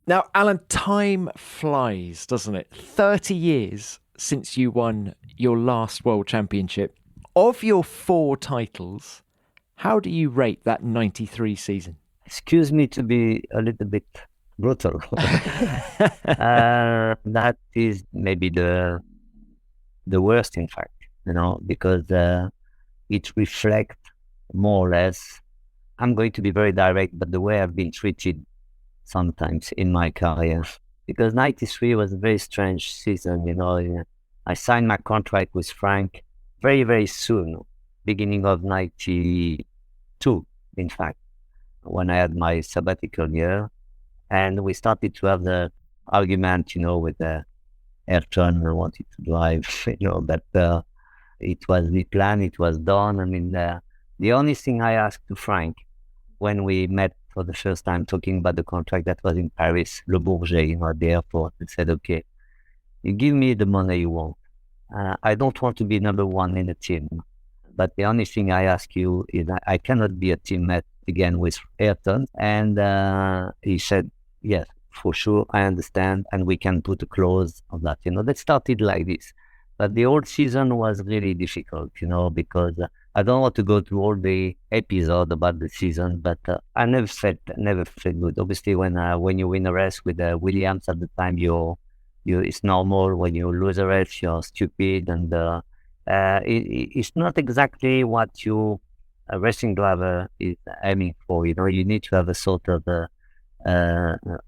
Now, Alan, time flies, doesn't it? 30 years since you won your last World Championship. Of your 4 titles, how do you rate that 93 season? Excuse me to be a little bit brutal. That is maybe the worst, in fact, because it reflects more or less. I'm going to be very direct, but the way I've been treated sometimes in my career, because 93 was a very strange season. I signed my contract with Frank very, very soon, beginning of 92, in fact, when I had my sabbatical year. And we started to have the argument, with Ayrton wanted to drive, but it was the plan, it was done. I mean, the only thing I asked to Frank when we met for the first time talking about the contract, that was in Paris, Le Bourget, at the airport, and said, okay, you give me the money you want. I don't want to be number one in a team. But the only thing I ask you is I cannot be a teammate again with Ayrton. And he said, yes, for sure, I understand, and we can put a clause on that. That started like this. But the whole season was really difficult, because I don't want to go through all the episode about the season, but I never felt good. Obviously, when you win a race with Williams at the time, it's normal. When you lose a race, you're stupid, and it's not exactly what a racing driver is aiming for. You need to have a sort of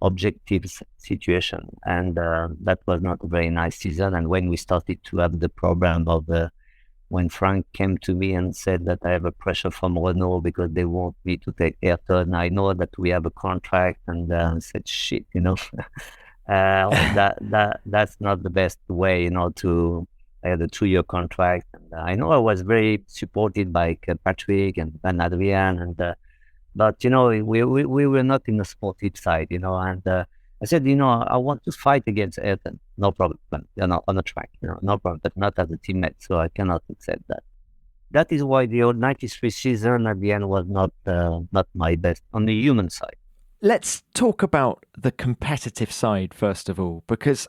objective situation, and that was not a very nice season. And when we started to have the problem of when Frank came to me and said that I have a pressure from Renault because they want me to take Ayrton, I know that we have a contract, and I said, shit, that's not the best way, to. I had a 2-year contract, and I know I was very supported by Patrick and Van Adrian, but we were not in the sportive side, and I said, I want to fight against Ayrton, no problem, on the track, no problem, but not as a teammate, so I cannot accept that. That is why the old 93 season at the end was not my best on the human side. Let's talk about the competitive side first of all, because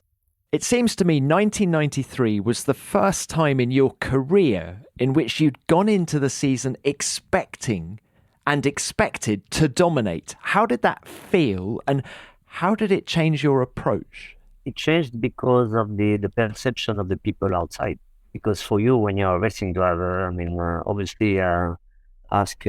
it seems to me 1993 was the first time in your career in which you'd gone into the season expecting and expected to dominate. How did that feel, and how did it change your approach? It changed because of the perception of the people outside. Because for you, when you're a racing driver, obviously ask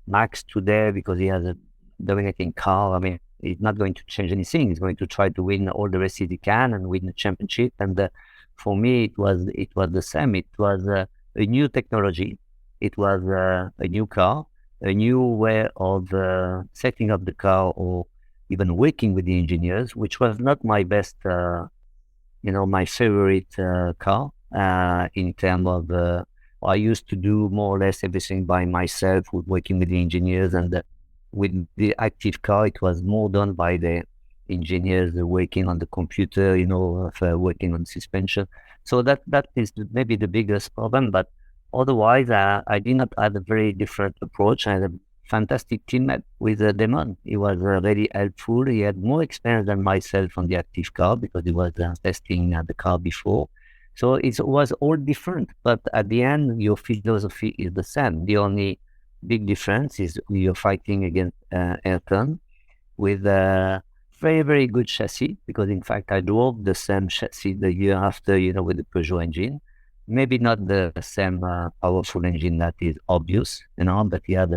Max today, because he has a dominating car. He's not going to change anything. He's going to try to win all the races he can and win the championship. And for me, it was the same. It was a new technology. It was a new car, a new way of setting up the car, or even working with the engineers, which was not my best, my favorite car in terms of. I used to do more or less everything by myself, working with the engineers, and with the active car, it was more done by the engineers working on the computer, working on suspension. So that is maybe the biggest problem. But otherwise, I did not have a very different approach. I had a fantastic teammate with Damon. He was really helpful. He had more experience than myself on the active car because he was testing the car before. So it was all different. But at the end, your philosophy is the same. The only big difference is you're fighting against Ayrton with a very, very good chassis, because in fact I drove the same chassis the year after, with the Peugeot engine. Maybe not the same powerful engine that is obvious, but he had,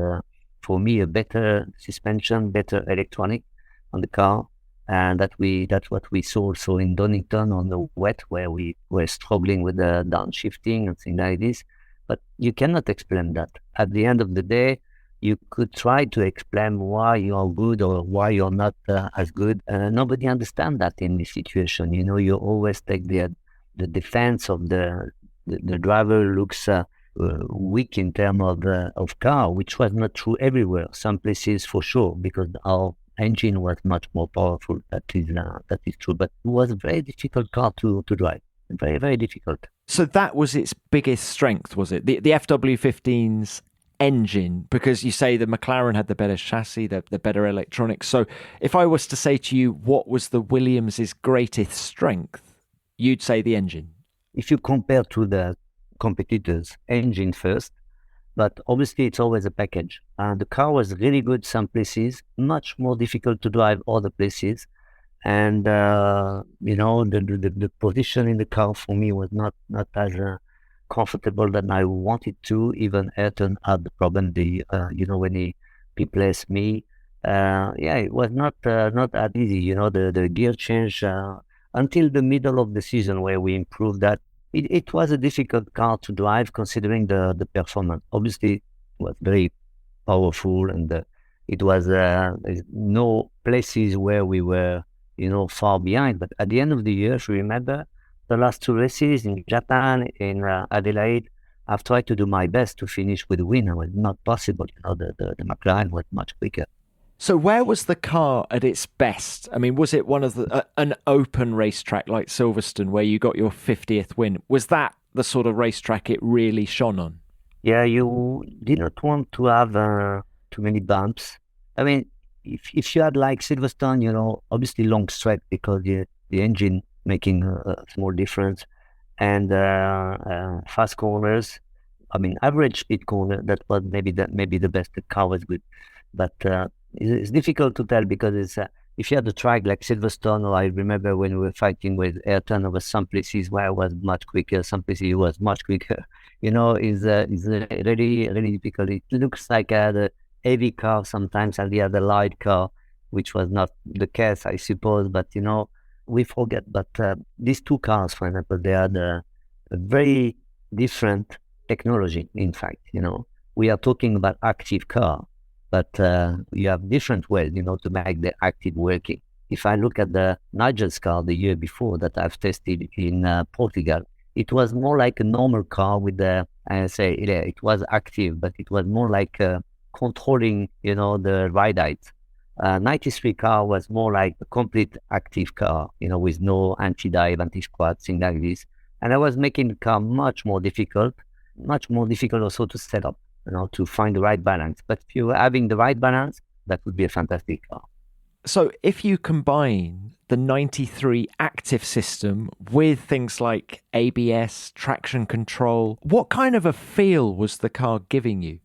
for me, a better suspension, better electronic on the car. And that's what we saw also in Donington on the wet, where we were struggling with the downshifting and things like this. But you cannot explain that. At the end of the day, you could try to explain why you're good or why you're not as good. Nobody understands that in this situation. You always take the defense of the driver looks weak in terms of car, which was not true everywhere. Some places for sure, because our engine was much more powerful. That is true. But it was a very difficult car to drive. Very, very difficult. So that was its biggest strength, was it? The FW15's engine? Because you say the McLaren had the better chassis, the better electronics. So if I was to say to you, what was the Williams's greatest strength, you'd say the engine. If you compare to the competitors, engine first, but obviously it's always a package. The car was really good some places, much more difficult to drive other places. And, the position in the car for me was not as comfortable than I wanted to. Even Ayrton had the problem, when he replaced me. It was not that easy, the gear change until the middle of the season where we improved that. It was a difficult car to drive considering the performance. Obviously, it was very powerful and it was no places where we were, far behind. But at the end of the year, if you remember, the last two races in Japan, in Adelaide, I've tried to do my best to finish with a win. It was not possible. The McLaren was much quicker. So where was the car at its best? I mean, was it one of an open racetrack like Silverstone where you got your 50th win? Was that the sort of racetrack it really shone on? Yeah, you did not want to have too many bumps. I mean, if you had like Silverstone, obviously long stretch because the engine making a small difference and fast corners. I mean, average speed corner, that was maybe the best. The car was good, but it's difficult to tell because it's if you had a track like Silverstone, or I remember when we were fighting with Ayrton, there was some places where I was much quicker, some places it was much quicker. Is really really difficult. It looks like the heavy car sometimes and the other light car, which was not the case, I suppose. But we forget. But these two cars, for example, they had a very different technology. In fact, we are talking about active car. But you have different ways, to make the active working. If I look at the Nigel's car the year before that I've tested in Portugal, it was more like a normal car with it was active, but it was more like controlling, the ride height. 93 car was more like a complete active car, with no anti-dive, anti-squat, things like this. And I was making the car much more difficult also to set up. To find the right balance. But if you're having the right balance, that would be a fantastic car. So if you combine the 93 active system with things like ABS, traction control, what kind of a feel was the car giving you?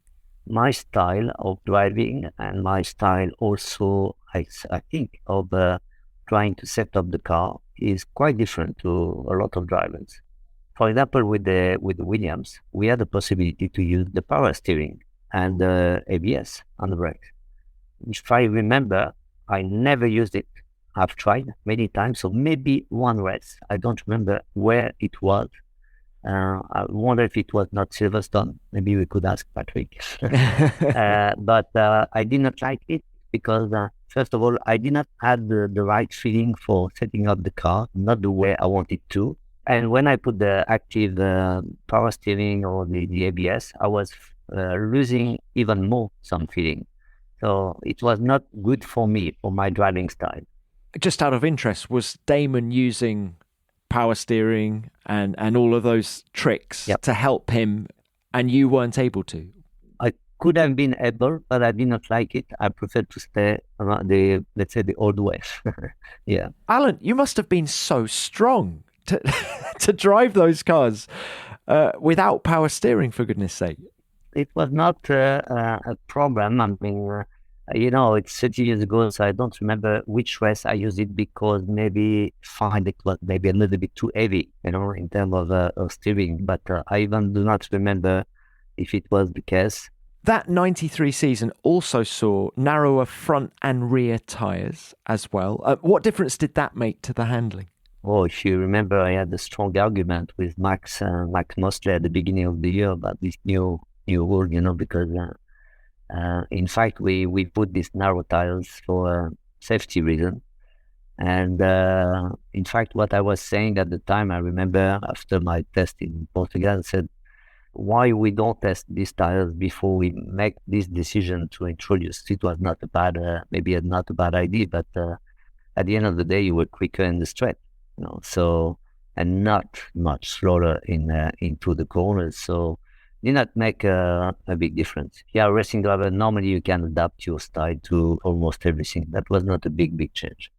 My style of driving and my style also, I think, of trying to set up the car is quite different to a lot of drivers. For example, with the Williams, we had the possibility to use the power steering and the ABS on the brakes. If I remember, I never used it. I've tried many times, so maybe one race. I don't remember where it was. I wonder if it was not Silverstone. Maybe we could ask Patrick. But I did not like it because, first of all, I did not have the right feeling for setting up the car, not the way I wanted to. And when I put the active power steering or the ABS, I was losing even more some feeling. So it was not good for me, for my driving style. Just out of interest, was Damon using power steering and all of those tricks to help him and you weren't able to? I could have been able, but I did not like it. I preferred to stay around let's say the old way. Yeah. Alain, you must have been so strong to drive those cars without power steering, for goodness sake. It was not a problem. I mean, it's 30 years ago, so I don't remember which race I used it because maybe it was maybe a little bit too heavy, in terms of steering. But I even do not remember if it was the case. That 93 season also saw narrower front and rear tyres as well. What difference did that make to the handling? Oh, if you remember, I had a strong argument with Max Mosley at the beginning of the year about this new rule, because in fact we put these narrow tires for safety reason. And in fact, what I was saying at the time, I remember after my test in Portugal, I said, why we don't test these tires before we make this decision to introduce? It was not maybe not a bad idea, but at the end of the day, you were quicker in the straight. So and not much slower into the corners. So did not make a big difference. If you are a racing driver, normally you can adapt your style to almost everything. That was not a big change.